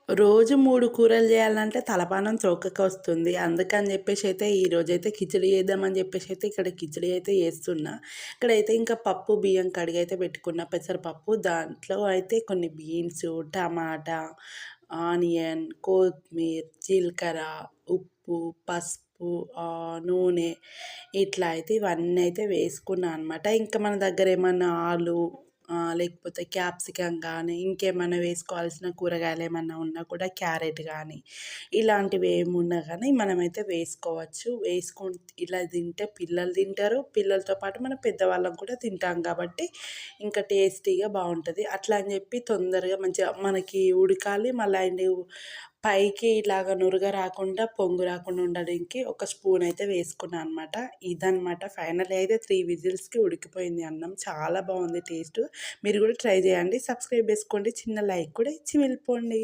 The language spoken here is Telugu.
రోజు 3 కూరలు చేయాలంటే తలపానం తోకకొస్తుంది. అందుకని జెప్పేసైతే ఈరోజైతే కిచిడి చేద్దామని జెప్పేసైతే ఇక్కడ కిచిడి అయితే చేస్తున్నా. ఇక్కడైతే ఇంకా పప్పు, బియ్యం కడిగైతే పెట్టుకున్న పెసరపప్పు. దాంట్లో అయితే కొన్ని బీన్సు, టమాటా, ఆనియన్, కొత్తిమీర, జీలకర్ర, ఉప్పు, పసుపు, నూనె ఇట్లా అయితే ఇవన్నీ అయితే వేసుకున్నా అనమాట. ఇంకా మన దగ్గర ఏమన్నా ఆలు లేకపోతే క్యాప్సికమ్ కానీ, ఇంకేమన్నా వేసుకోవాల్సిన కూరగాయలు ఏమన్నా ఉన్నా కూడా క్యారెట్ కానీ, ఇలాంటివి ఏమున్నా కానీ మనమైతే వేసుకోవచ్చు. వేసుకొని ఇలా తింటే పిల్లలు తింటారు. పిల్లలతో పాటు మన పెద్దవాళ్ళం కూడా తింటాం కాబట్టి ఇంకా టేస్టీగా బాగుంటుంది. అట్లా అని చెప్పి తొందరగా మంచిగా మనకి ఉడకాలి. మళ్ళీ అండ్ పైకి ఇలాగ నురగ రాకుండా, పొంగు రాకుండా ఉండడానికి ఒక స్పూన్ అయితే వేసుకున్నాను అనమాట. ఇదనమాట ఫైనల్ అయితే 3 విజిల్స్‌కి ఉడికిపోయింది అన్నం. చాలా బాగుంది టేస్ట్. మీరు కూడా ట్రై చేయండి. సబ్స్క్రైబ్ చేసుకోండి. చిన్న లైక్ కూడా ఇచ్చి వెళ్ళిపోండి.